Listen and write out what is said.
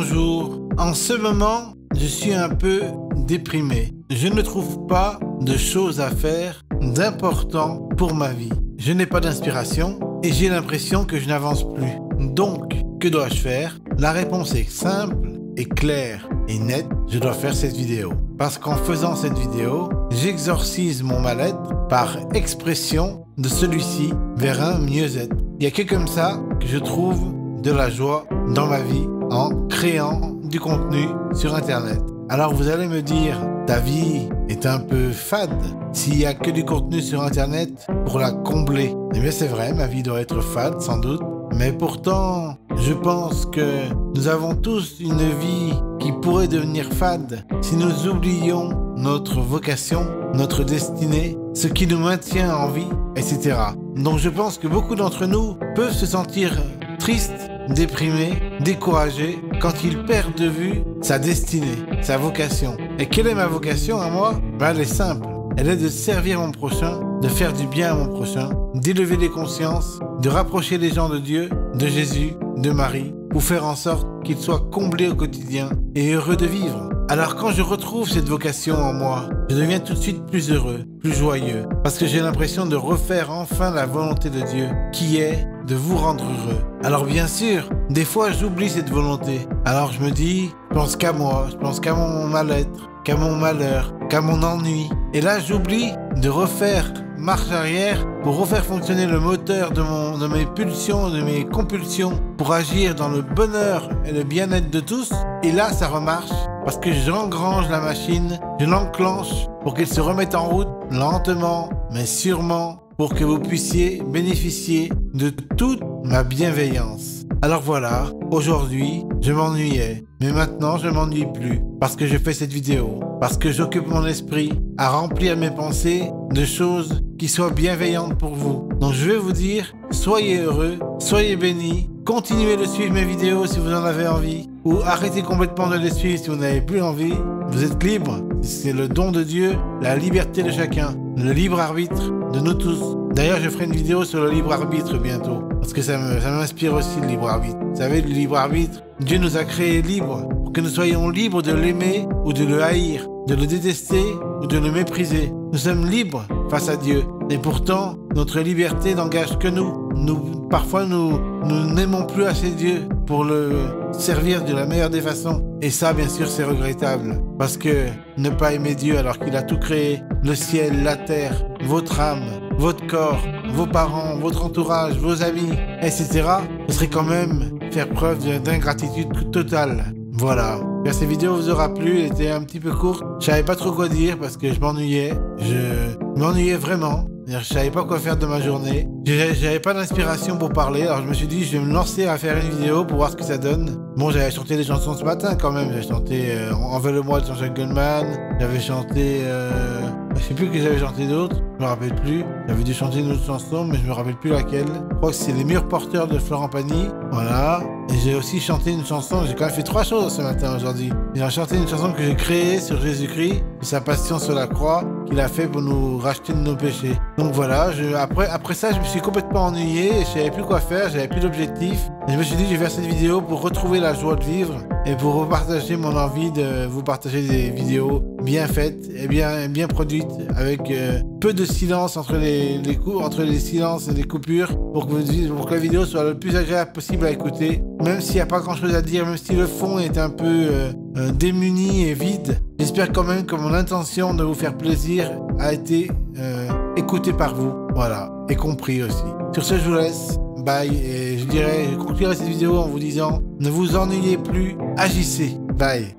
bonjour. En ce moment, je suis un peu déprimé. Je ne trouve pas de choses à faire d'important pour ma vie. Je n'ai pas d'inspiration et j'ai l'impression que je n'avance plus. Donc, que dois-je faire? La réponse est simple et claire et nette. Je dois faire cette vidéo. Parce qu'en faisant cette vidéo, j'exorcise mon mal-être par expression de celui-ci vers un mieux-être. Il n'y a que comme ça que je trouve de la joie dans ma vie en créant du contenu sur Internet. Alors vous allez me dire, ta vie est un peu fade s'il n'y a que du contenu sur Internet pour la combler. Eh bien c'est vrai, ma vie doit être fade sans doute. Mais pourtant, je pense que nous avons tous une vie qui pourrait devenir fade si nous oublions notre vocation, notre destinée, ce qui nous maintient en vie, etc. Donc je pense que beaucoup d'entre nous peuvent se sentir tristes, déprimés, découragés quand ils perdent de vue sa destinée, sa vocation. Et quelle est ma vocation à moi? Elle est simple. Elle est de servir mon prochain, de faire du bien à mon prochain, d'élever les consciences, de rapprocher les gens de Dieu, de Jésus, de Marie, pour faire en sorte qu'ils soient comblés au quotidien et heureux de vivre. Alors quand je retrouve cette vocation en moi, je deviens tout de suite plus heureux, plus joyeux, parce que j'ai l'impression de refaire enfin la volonté de Dieu, qui est de vous rendre heureux. Alors bien sûr, des fois j'oublie cette volonté. Alors je me dis, je pense qu'à moi, je pense qu'à mon mal-être, qu'à mon malheur, qu'à mon ennui. Et là j'oublie de refaire marche arrière pour refaire fonctionner le moteur de mes pulsions, de mes compulsions, pour agir dans le bonheur et le bien-être de tous. Et là ça remarche parce que j'engrange la machine, je l'enclenche pour qu'elle se remette en route lentement mais sûrement, pour que vous puissiez bénéficier de toute ma bienveillance. Alors voilà, aujourd'hui, je m'ennuyais, mais maintenant je ne m'ennuie plus, parce que je fais cette vidéo, parce que j'occupe mon esprit à remplir mes pensées de choses qui soient bienveillantes pour vous. Donc je vais vous dire, soyez heureux, soyez bénis, continuez de suivre mes vidéos si vous en avez envie, ou arrêtez complètement de les suivre si vous n'avez plus envie. Vous êtes libre, c'est le don de Dieu, la liberté de chacun, le libre arbitre de nous tous. D'ailleurs, je ferai une vidéo sur le libre arbitre bientôt, parce que ça m'inspire aussi le libre arbitre. Vous savez, le libre arbitre, Dieu nous a créés libres, pour que nous soyons libres de l'aimer ou de le haïr, de le détester ou de le mépriser. Nous sommes libres face à Dieu. Et pourtant, notre liberté n'engage que nous. Parfois, nous n'aimons plus assez Dieu pour le servir de la meilleure des façons. Et ça, bien sûr, c'est regrettable. Parce que ne pas aimer Dieu alors qu'il a tout créé, le ciel, la terre, votre âme, votre corps, vos parents, votre entourage, vos amis, etc., ce serait quand même faire preuve d'ingratitude totale. Voilà. J'espère que cette vidéo vous aura plu, elle était un petit peu courte. Je savais pas trop quoi dire parce que je m'ennuyais. Je m'ennuyais vraiment. Je savais pas quoi faire de ma journée. J'avais pas d'inspiration pour parler, alors je me suis dit je vais me lancer à faire une vidéo pour voir ce que ça donne. Bon, j'avais chanté des chansons ce matin quand même. J'avais chanté Envole-moi de Jean-Jacques Goldman. J'avais chanté... je sais plus que j'avais chanté d'autres, je me rappelle plus. J'avais dû chanter une autre chanson, mais je me rappelle plus laquelle. Je crois que c'est Les Murs Porteurs de Florent Pagny. Voilà. Et j'ai aussi chanté une chanson, j'ai quand même fait 3 choses ce matin aujourd'hui. J'ai chanté une chanson que j'ai créée sur Jésus-Christ, sur sa passion sur la croix, qu'il a fait pour nous racheter de nos péchés. Donc voilà, après ça, je me suis complètement ennuyé, je savais plus quoi faire, j'avais plus d'objectif. Et je me suis dit, je vais faire cette vidéo pour retrouver la joie de vivre et pour repartager mon envie de vous partager des vidéos bien faites et bien produites, avec peu de silence entre les silences et les coupures, pour que la vidéo soit le plus agréable possible à écouter. Même s'il n'y a pas grand chose à dire, même si le fond est un peu démuni et vide, j'espère quand même que mon intention de vous faire plaisir a été écoutée par vous, voilà, et compris aussi. Sur ce, je vous laisse, bye, et je conclurai cette vidéo en vous disant, ne vous ennuyez plus, agissez, bye.